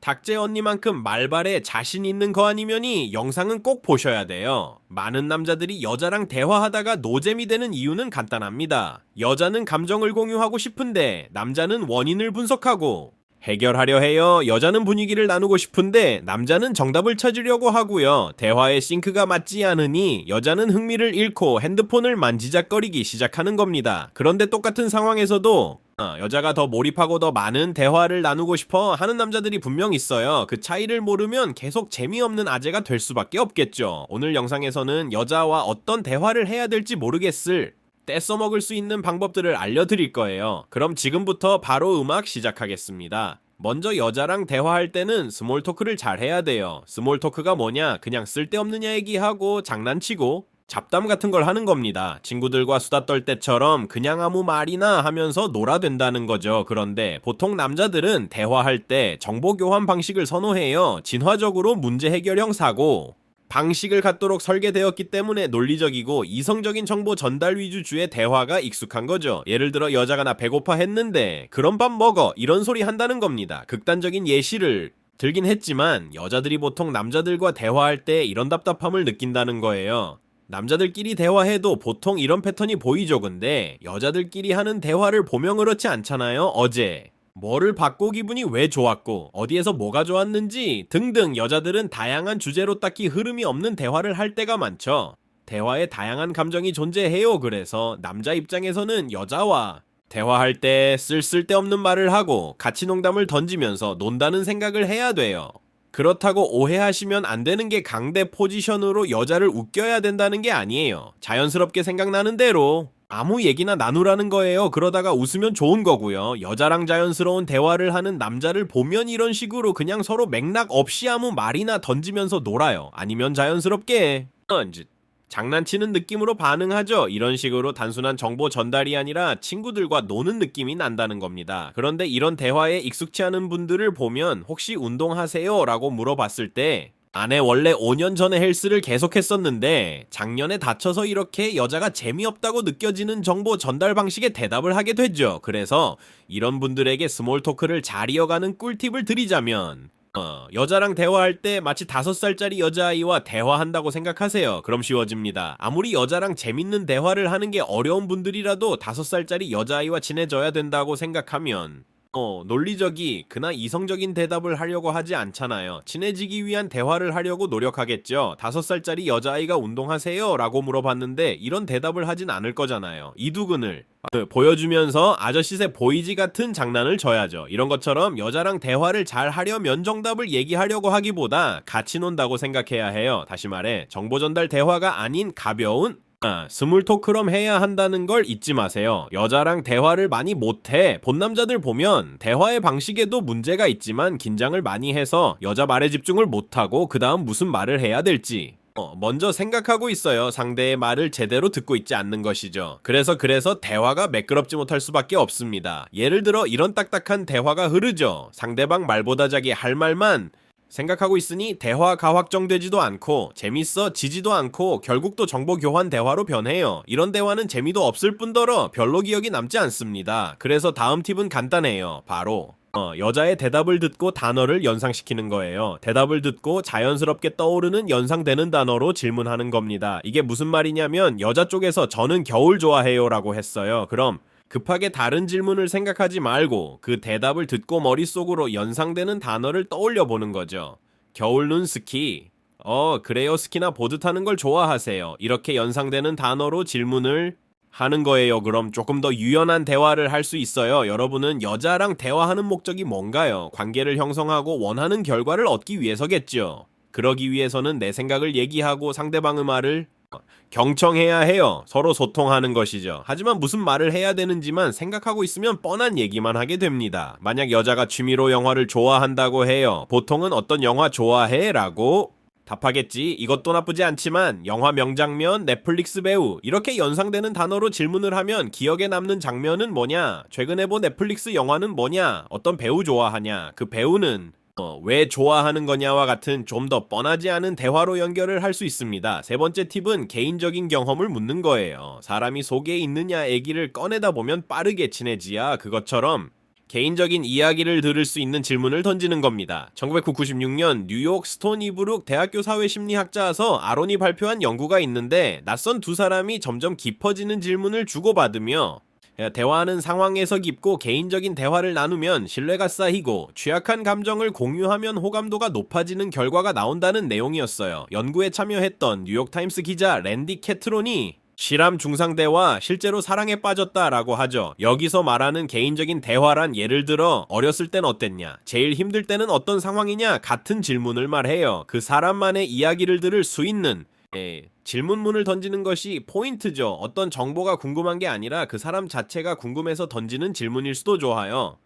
작재 언니만큼 말발에 자신 있는 거 아니면이 영상은 꼭 보셔야 돼요. 많은 남자들이 여자랑 대화하다가 노잼이 되는 이유는 간단합니다. 여자는 감정을 공유하고 싶은데 남자는 원인을 분석하고 해결하려 해요. 여자는 분위기를 나누고 싶은데 남자는 정답을 찾으려고 하고요. 대화의 싱크가 맞지 않으니 여자는 흥미를 잃고 핸드폰을 만지작거리기 시작하는 겁니다. 그런데 똑같은 상황에서도 여자가 더 몰입하고 더 많은 대화를 나누고 싶어 하는 남자들이 분명 있어요. 그 차이를 모르면 계속 재미없는 아재가 될 수밖에 없겠죠. 오늘 영상에서는 여자와 어떤 대화를 해야 될지 모르겠을 떼 써먹을 수 있는 방법들을 알려드릴 거예요. 그럼 지금부터 바로 음악 시작하겠습니다. 먼저 여자랑 대화할 때는 스몰 토크를 잘 해야 돼요. 스몰 토크가 뭐냐? 그냥 쓸데없는 얘기하고 장난치고 잡담 같은 걸 하는 겁니다. 친구들과 수다 떨 때처럼 그냥 아무 말이나 하면서 놀아댄다는 거죠. 그런데 보통 남자들은 대화할 때 정보 교환 방식을 선호해요. 진화적으로 문제 해결형 사고 방식을 갖도록 설계되었기 때문에 논리적이고 이성적인 정보 전달 위주주의 대화가 익숙한 거죠. 예를 들어 여자가 나 배고파 했는데 그럼 밥 먹어 이런 소리 한다는 겁니다. 극단적인 예시를 들긴 했지만 여자들이 보통 남자들과 대화할 때 이런 답답함을 느낀다는 거예요. 남자들끼리 대화해도 보통 이런 패턴이 보이죠. 근데 여자들끼리 하는 대화를 보면 그렇지 않잖아요. 어제 뭐를 받고 기분이 왜 좋았고 어디에서 뭐가 좋았는지 등등 여자들은 다양한 주제로 딱히 흐름이 없는 대화를 할 때가 많죠. 대화에 다양한 감정이 존재해요. 그래서 남자 입장에서는 여자와 대화할 때 쓸데없는 말을 하고 같이 농담을 던지면서 논다는 생각을 해야 돼요. 그렇다고 오해하시면 안 되는 게 강대 포지션으로 여자를 웃겨야 된다는 게 아니에요. 자연스럽게 생각나는 대로 아무 얘기나 나누라는 거예요. 그러다가 웃으면 좋은 거고요. 여자랑 자연스러운 대화를 하는 남자를 보면 이런 식으로 그냥 서로 맥락 없이 아무 말이나 던지면서 놀아요. 아니면 자연스럽게 장난치는 느낌으로 반응하죠. 이런 식으로 단순한 정보 전달이 아니라 친구들과 노는 느낌이 난다는 겁니다. 그런데 이런 대화에 익숙치 않은 분들을 보면 혹시 운동하세요? 라고 물어봤을 때 아내 원래 5년 전에 헬스를 계속했었는데 작년에 다쳐서 이렇게 여자가 재미없다고 느껴지는 정보 전달 방식에 대답을 하게 되죠. 그래서 이런 분들에게 스몰 토크를 잘 이어가는 꿀팁을 드리자면 여자랑 대화할 때 마치 5살짜리 여자아이와 대화한다고 생각하세요. 그럼 쉬워집니다. 아무리 여자랑 재밌는 대화를 하는 게 어려운 분들이라도 5살짜리 여자아이와 친해져야 된다고 생각하면 논리적이나 이성적인 대답을 하려고 하지 않잖아요. 친해지기 위한 대화를 하려고 노력하겠죠. 5살짜리 여자아이가 운동하세요? 라고 물어봤는데 이런 대답을 하진 않을 거잖아요. 이두근을 보여주면서 아저씨새 보이지 같은 장난을 쳐야죠. 이런 것처럼 여자랑 대화를 잘 하려면 정답을 얘기하려고 하기보다 같이 논다고 생각해야 해요. 다시 말해 정보 전달 대화가 아닌 가벼운 스몰 토크럼 해야 한다는 걸 잊지 마세요. 여자랑 대화를 많이 못해 본 남자들 보면 대화의 방식에도 문제가 있지만 긴장을 많이 해서 여자 말에 집중을 못하고 그 다음 무슨 말을 해야 될지 먼저 생각하고 있어요. 상대의 말을 제대로 듣고 있지 않는 것이죠. 그래서 대화가 매끄럽지 못할 수밖에 없습니다. 예를 들어 이런 딱딱한 대화가 흐르죠. 상대방 말보다 자기 할 말만 생각하고 있으니 대화가 확정되지도 않고 재밌어지지도 않고 결국 또 정보 교환 대화로 변해요. 이런 대화는 재미도 없을 뿐더러 별로 기억이 남지 않습니다. 그래서 다음 팁은 간단해요. 바로 여자의 대답을 듣고 단어를 연상시키는 거예요. 대답을 듣고 자연스럽게 떠오르는 연상되는 단어로 질문하는 겁니다. 이게 무슨 말이냐면 여자 쪽에서 저는 겨울 좋아해요 라고 했어요. 그럼 급하게 다른 질문을 생각하지 말고 그 대답을 듣고 머릿속으로 연상되는 단어를 떠올려 보는 거죠. 겨울눈 스키. 그래요. 스키나 보드 타는 걸 좋아하세요. 이렇게 연상되는 단어로 질문을 하는 거예요. 그럼 조금 더 유연한 대화를 할 수 있어요. 여러분은 여자랑 대화하는 목적이 뭔가요? 관계를 형성하고 원하는 결과를 얻기 위해서겠죠. 그러기 위해서는 내 생각을 얘기하고 상대방의 말을 경청해야 해요. 서로 소통하는 것이죠. 하지만 무슨 말을 해야 되는지만 생각하고 있으면 뻔한 얘기만 하게 됩니다. 만약 여자가 취미로 영화를 좋아한다고 해요. 보통은 어떤 영화 좋아해? 라고 답하겠지. 이것도 나쁘지 않지만 영화 명장면, 넷플릭스 배우 이렇게 연상되는 단어로 질문을 하면 기억에 남는 장면은 뭐냐? 최근에 본 넷플릭스 영화는 뭐냐? 어떤 배우 좋아하냐? 그 배우는 왜 좋아하는 거냐와 같은 좀 더 뻔하지 않은 대화로 연결을 할 수 있습니다. 세 번째 팁은 개인적인 경험을 묻는 거예요. 사람이 속에 있느냐 얘기를 꺼내다 보면 빠르게 친해지야. 그것처럼 개인적인 이야기를 들을 수 있는 질문을 던지는 겁니다. 1996년 뉴욕 스토니브룩 대학교 사회심리학자에서 아론이 발표한 연구가 있는데 낯선 두 사람이 점점 깊어지는 질문을 주고받으며 대화하는 상황에서 깊고 개인적인 대화를 나누면 신뢰가 쌓이고 취약한 감정을 공유하면 호감도가 높아지는 결과가 나온다는 내용이었어요. 연구에 참여했던 뉴욕타임스 기자 랜디 캐트론이 실암 중상대와 실제로 사랑에 빠졌다라고 하죠. 여기서 말하는 개인적인 대화란 예를 들어 어렸을 땐 어땠냐, 제일 힘들 때는 어떤 상황이냐 같은 질문을 말해요. 그 사람만의 이야기를 들을 수 있는 질문문을 던지는 것이 포인트죠. 어떤 정보가 궁금한 게 아니라 그 사람 자체가 궁금해서 던지는 질문일 수도 좋아요.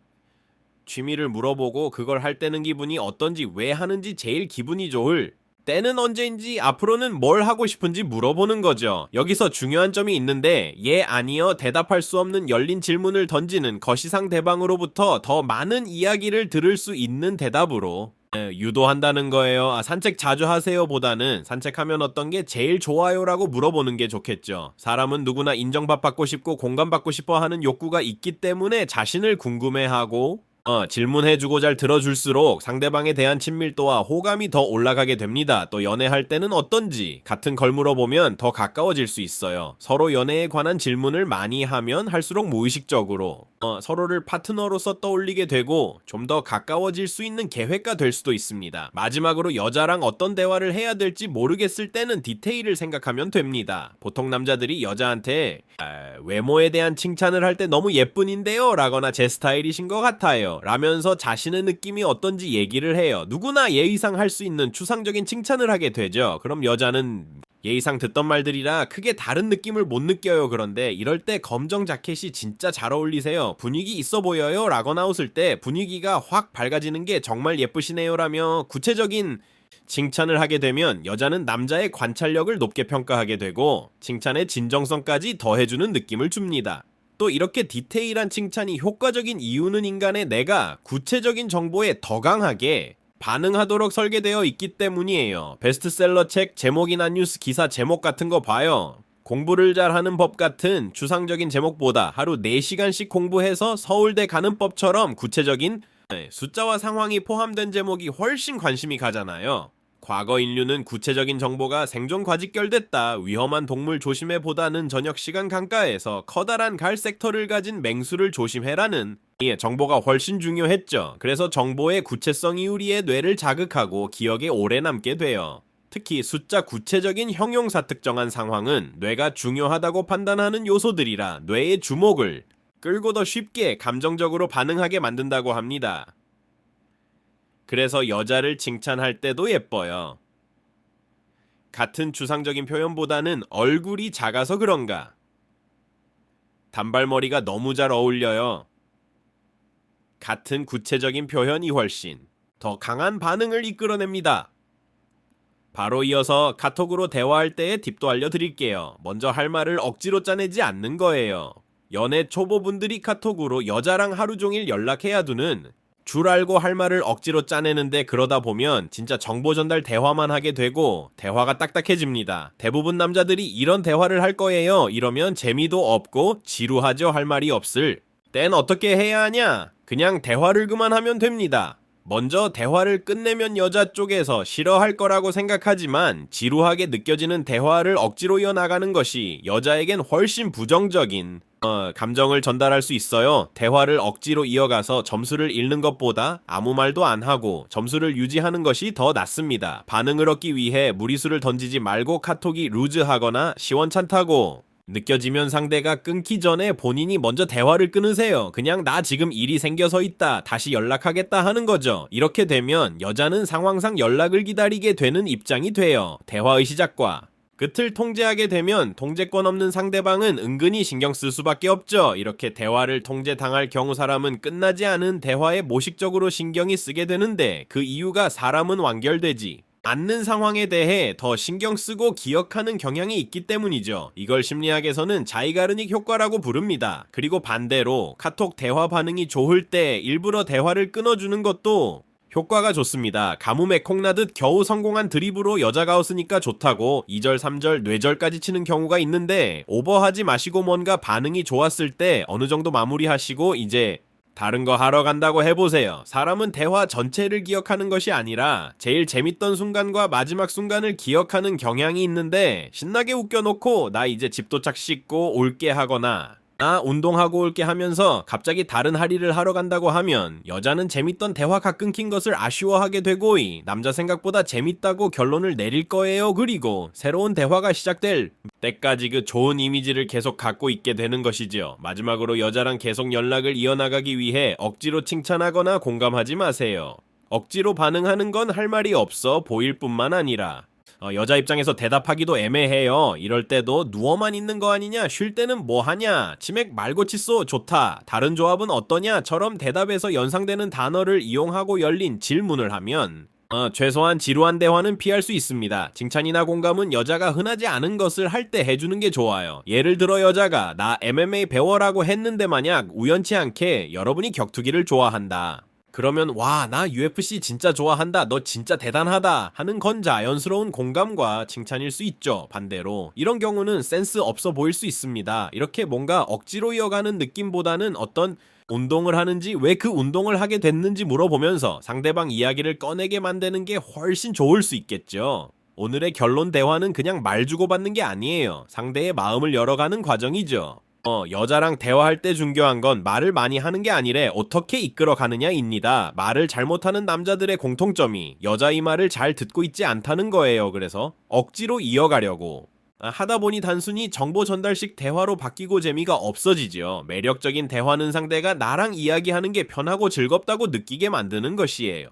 취미를 물어보고 그걸 할 때는 기분이 어떤지, 왜 하는지 제일 기분이 좋을 때는 언제인지, 앞으로는 뭘 하고 싶은지 물어보는 거죠. 여기서 중요한 점이 있는데 예, 아니요, 대답할 수 없는 열린 질문을 던지는 것이 상대방으로부터 더 많은 이야기를 들을 수 있는 대답으로 유도한다는 거예요. 산책 자주 하세요 보다는 산책하면 어떤 게 제일 좋아요 라고 물어보는 게 좋겠죠. 사람은 누구나 인정받고 싶고 공감받고 싶어 하는 욕구가 있기 때문에 자신을 궁금해하고 질문해주고 잘 들어줄수록 상대방에 대한 친밀도와 호감이 더 올라가게 됩니다. 또 연애할 때는 어떤지 같은 걸 물어보면 더 가까워질 수 있어요. 서로 연애에 관한 질문을 많이 하면 할수록 무의식적으로 서로를 파트너로서 떠올리게 되고 좀 더 가까워질 수 있는 계획가 될 수도 있습니다. 마지막으로 여자랑 어떤 대화를 해야 될지 모르겠을 때는 디테일을 생각하면 됩니다. 보통 남자들이 여자한테 외모에 대한 칭찬을 할 때 너무 예쁜인데요 라거나 제 스타일이신 것 같아요 라면서 자신의 느낌이 어떤지 얘기를 해요. 누구나 예의상 할 수 있는 추상적인 칭찬을 하게 되죠. 그럼 여자는 예의상 듣던 말들이라 크게 다른 느낌을 못 느껴요. 그런데 이럴 때 검정 자켓이 진짜 잘 어울리세요, 분위기 있어 보여요 라거나 웃을 때 분위기가 확 밝아지는 게 정말 예쁘시네요 라며 구체적인 칭찬을 하게 되면 여자는 남자의 관찰력을 높게 평가하게 되고 칭찬의 진정성까지 더해주는 느낌을 줍니다. 또 이렇게 디테일한 칭찬이 효과적인 이유는 인간의 뇌가 구체적인 정보에 더 강하게 반응하도록 설계되어 있기 때문이에요. 베스트셀러 책 제목이나 뉴스 기사 제목 같은 거 봐요. 공부를 잘하는 법 같은 추상적인 제목보다 하루 4시간씩 공부해서 서울대 가는 법처럼 구체적인 숫자와 상황이 포함된 제목이 훨씬 관심이 가잖아요. 과거 인류는 구체적인 정보가 생존 과직결됐다, 위험한 동물 조심해 보다는 저녁시간 강가에서 커다란 갈색털을 가진 맹수를 조심해라는 정보가 훨씬 중요했죠. 그래서 정보의 구체성이 우리의 뇌를 자극하고 기억에 오래 남게 돼요. 특히 숫자 구체적인 형용사 특정한 상황은 뇌가 중요하다고 판단하는 요소들이라 뇌의 주목을 끌고 더 쉽게 감정적으로 반응하게 만든다고 합니다. 그래서 여자를 칭찬할 때도 예뻐요. 같은 추상적인 표현보다는 얼굴이 작아서 그런가, 단발머리가 너무 잘 어울려요. 같은 구체적인 표현이 훨씬 더 강한 반응을 이끌어냅니다. 바로 이어서 카톡으로 대화할 때의 팁도 알려드릴게요. 먼저 할 말을 억지로 짜내지 않는 거예요. 연애 초보분들이 카톡으로 여자랑 하루 종일 연락해야 두는 줄 알고 할 말을 억지로 짜내는데 그러다 보면 진짜 정보 전달 대화만 하게 되고 대화가 딱딱해집니다. 대부분 남자들이 이런 대화를 할 거예요. 이러면 재미도 없고 지루하죠. 할 말이 없을 땐 어떻게 해야 하냐? 그냥 대화를 그만하면 됩니다. 먼저 대화를 끝내면 여자 쪽에서 싫어할 거라고 생각하지만 지루하게 느껴지는 대화를 억지로 이어나가는 것이 여자에겐 훨씬 부정적인 감정을 전달할 수 있어요. 대화를 억지로 이어가서 점수를 잃는 것보다 아무 말도 안 하고 점수를 유지하는 것이 더 낫습니다. 반응을 얻기 위해 무리수를 던지지 말고 카톡이 루즈하거나 시원찮다고 느껴지면 상대가 끊기 전에 본인이 먼저 대화를 끊으세요. 그냥 나 지금 일이 생겨서 있다, 다시 연락하겠다 하는 거죠. 이렇게 되면 여자는 상황상 연락을 기다리게 되는 입장이 돼요. 대화의 시작과 끝을 통제하게 되면 통제권 없는 상대방은 은근히 신경 쓸 수밖에 없죠. 이렇게 대화를 통제당할 경우 사람은 끝나지 않은 대화에 모식적으로 신경이 쓰게 되는데 그 이유가 사람은 완결되지 않는 상황에 대해 더 신경 쓰고 기억하는 경향이 있기 때문이죠. 이걸 심리학에서는 자이가르닉 효과라고 부릅니다. 그리고 반대로 카톡 대화 반응이 좋을 때 일부러 대화를 끊어주는 것도 효과가 좋습니다. 가뭄에 콩나듯 겨우 성공한 드립으로 여자가 웃으니까 좋다고 2절 3절 뇌절까지 치는 경우가 있는데 오버하지 마시고 뭔가 반응이 좋았을 때 어느 정도 마무리하시고 이제 다른 거 하러 간다고 해보세요. 사람은 대화 전체를 기억하는 것이 아니라 제일 재밌던 순간과 마지막 순간을 기억하는 경향이 있는데 신나게 웃겨놓고 나 이제 집 도착 씻고 올게 하거나 나 운동하고 올게 하면서 갑자기 다른 할일을 하러 간다고 하면 여자는 재밌던 대화가 끊긴 것을 아쉬워하게 되고 남자 생각보다 재밌다고 결론을 내릴 거예요. 그리고 새로운 대화가 시작될 때까지 그 좋은 이미지를 계속 갖고 있게 되는 것이지요. 마지막으로 여자랑 계속 연락을 이어나가기 위해 억지로 칭찬하거나 공감하지 마세요. 억지로 반응하는 건 할 말이 없어 보일 뿐만 아니라 여자 입장에서 대답하기도 애매해요. 이럴 때도 누워만 있는 거 아니냐? 쉴 때는 뭐 하냐? 치맥 말고 칫소 좋다. 다른 조합은 어떠냐? 처럼 대답에서 연상되는 단어를 이용하고 열린 질문을 하면 최소한 지루한 대화는 피할 수 있습니다. 칭찬이나 공감은 여자가 흔하지 않은 것을 할 때 해주는 게 좋아요. 예를 들어 여자가 나 MMA 배워라고 했는데 만약 우연치 않게 여러분이 격투기를 좋아한다. 그러면 와, 나 UFC 진짜 좋아한다. 너 진짜 대단하다. 하는 건 자연스러운 공감과 칭찬일 수 있죠. 반대로 이런 경우는 센스 없어 보일 수 있습니다. 이렇게 뭔가 억지로 이어가는 느낌보다는 어떤 운동을 하는지 왜 그 운동을 하게 됐는지 물어보면서 상대방 이야기를 꺼내게 만드는 게 훨씬 좋을 수 있겠죠. 오늘의 결론 대화는 그냥 말 주고받는 게 아니에요. 상대의 마음을 열어가는 과정이죠. 여자랑 대화할 때 중요한 건 말을 많이 하는 게 아니래 어떻게 이끌어 가느냐입니다. 말을 잘못하는 남자들의 공통점이 여자의 말을 잘 듣고 있지 않다는 거예요. 그래서 억지로 이어가려고 하다 보니 단순히 정보 전달식 대화로 바뀌고 재미가 없어지죠. 매력적인 대화는 상대가 나랑 이야기하는 게 편하고 즐겁다고 느끼게 만드는 것이에요.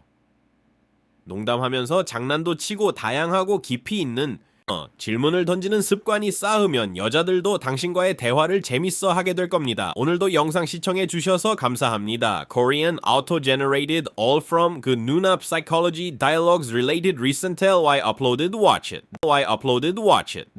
농담하면서 장난도 치고 다양하고 깊이 있는 질문을 던지는 습관이 쌓으면 여자들도 당신과의 대화를 재밌어 하게 될 겁니다. 오늘도 영상 시청해 주셔서 감사합니다. Korean auto-generated all from 그 Nuna Psychology Dialogues related recent tale why uploaded watch it.